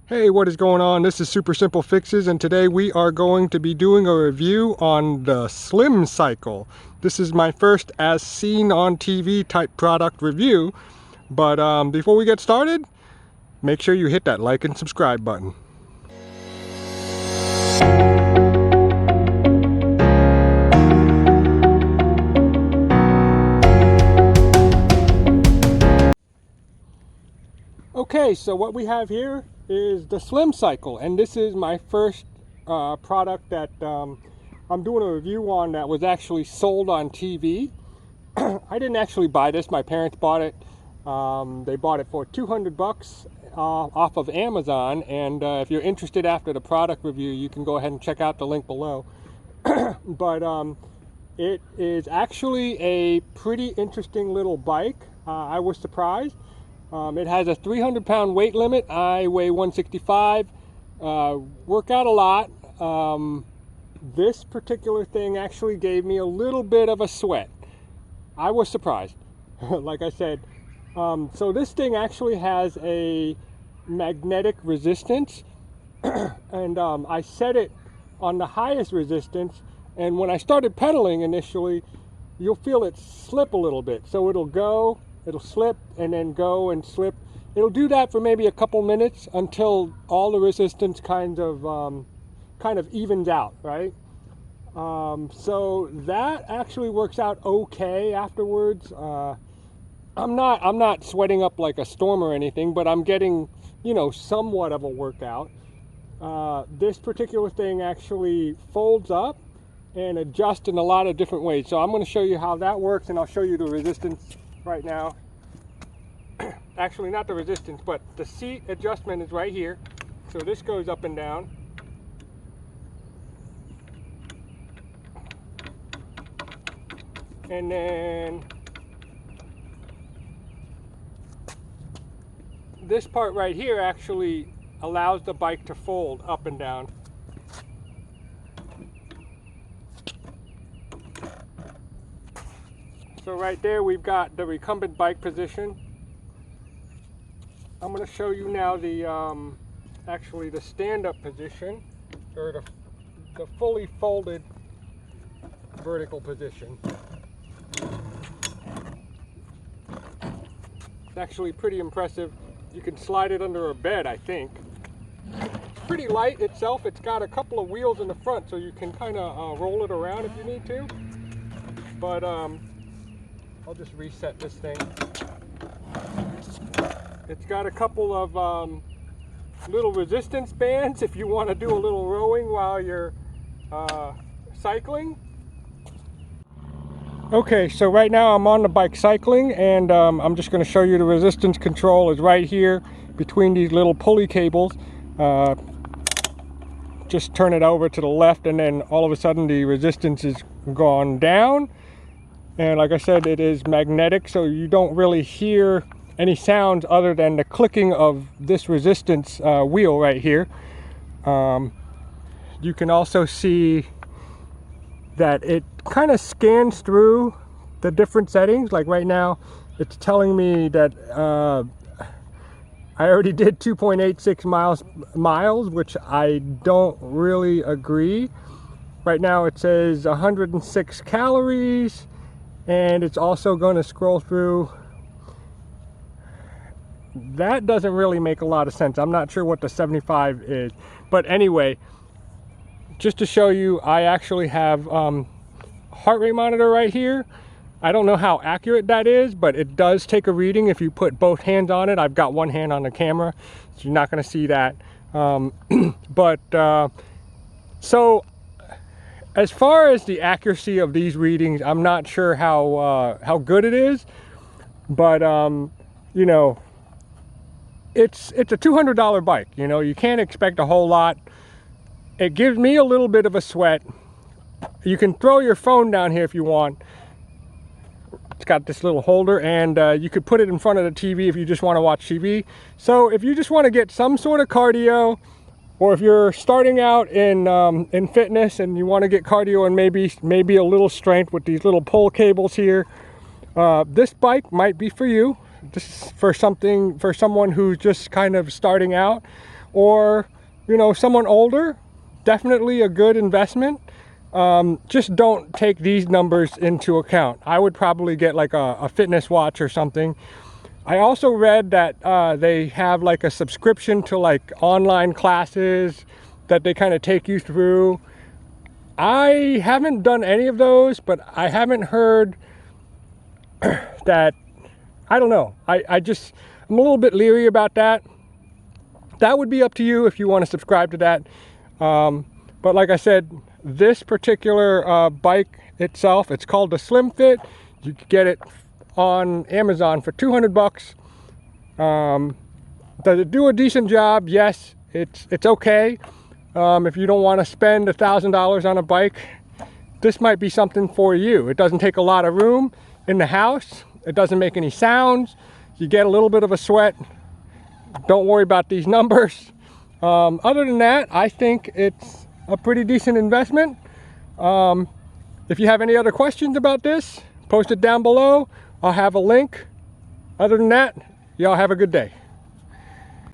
Hey, what is going on? This is Super Simple Fixes, and today we are going to be doing a review on the Slim Cycle. This is my first as seen on TV type product review, but before we get started, make sure you hit that like and subscribe button. Okay, so what we have here is the Slim Cycle, and this is my first product that I'm doing a review on that was actually sold on TV. I didn't actually buy this, my parents bought it. They bought it for 200 bucks off of Amazon, and if you're interested after the product review, you can go ahead and check out the link below. But it is actually a pretty interesting little bike. I was surprised. It has a 300-pound weight limit. I weigh 165. Work out a lot. This particular thing actually gave me a little bit of a sweat. I was surprised, like I said. So this thing actually has a magnetic resistance, and I set it on the highest resistance. And when I started pedaling initially, you'll feel it slip a little bit. So it'll slip and then go and slip. It'll do that for maybe a couple minutes until all the resistance kind of evens out, right? So that actually works out okay afterwards. I'm not sweating up like a storm or anything, but I'm getting, somewhat of a workout. This particular thing actually folds up and adjusts in a lot of different ways. So I'm going to show you how that works, and I'll show you the resistance right now. Actually, not the resistance, but the seat adjustment is right here. So this goes up and down. And then this part right here actually allows the bike to fold up and down. So right there we've got the recumbent bike position. I'm going to show you now the actually the stand-up position, or the fully folded vertical position. It's actually pretty impressive. You can slide it under a bed, I think. It's pretty light itself. It's got a couple of wheels in the front, so you can kind of roll it around if you need to. But I'll just reset this thing. It's got a couple of little resistance bands if you want to do a little rowing while you're cycling. Okay, so right now I'm on the bike cycling, and I'm just going to show you the resistance control is right here between these little pulley cables. Just turn it over to the left, and then all of a sudden the resistance is gone down. And like I said, it is magnetic, so you don't really hear any sounds other than the clicking of this resistance wheel right here. You can also see that it kind of scans through the different settings. Like right now, it's telling me that I already did 2.86 miles, which I don't really agree. Right now it says 106 calories. And it's also going to scroll through. That doesn't really make a lot of sense. I'm not sure what the 75 is. But anyway, just to show you, I actually have heart rate monitor right here. I don't know how accurate that is, but it does take a reading if you put both hands on it. I've got one hand on the camera, so you're not going to see that. So as far as the accuracy of these readings, I'm not sure how good it is, but it's a $200 bike. You can't expect a whole lot. It gives me a little bit of a sweat. You can throw your phone down here if you want. It's got this little holder, and you could put it in front of the TV if you just want to watch TV. So if you just want to get some sort of cardio, or if you're starting out in fitness and you want to get cardio and maybe a little strength with these little pull cables here, this bike might be for you. This is for someone who's just kind of starting out, or, you know, someone older, definitely a good investment. Just don't take these numbers into account. I would probably get like a fitness watch or something. I also read that they have like a subscription to like online classes that they kind of take you through. I haven't done any of those, but I haven't heard that, I don't know. I'm a little bit leery about that. That would be up to you if you want to subscribe to that. But like I said, this particular bike itself, it's called the Slim Fit. You can get it on Amazon for 200 bucks. Does it do a decent job? Yes, it's okay. If you don't want to spend $1,000 on a bike, this might be something for you. It doesn't take a lot of room in the house. It doesn't make any sounds. You get a little bit of a sweat. Don't worry about these numbers. Other than that, I think it's a pretty decent investment. If you have any other questions about this, post it down below. I'll have a link. Other than that, y'all have a good day.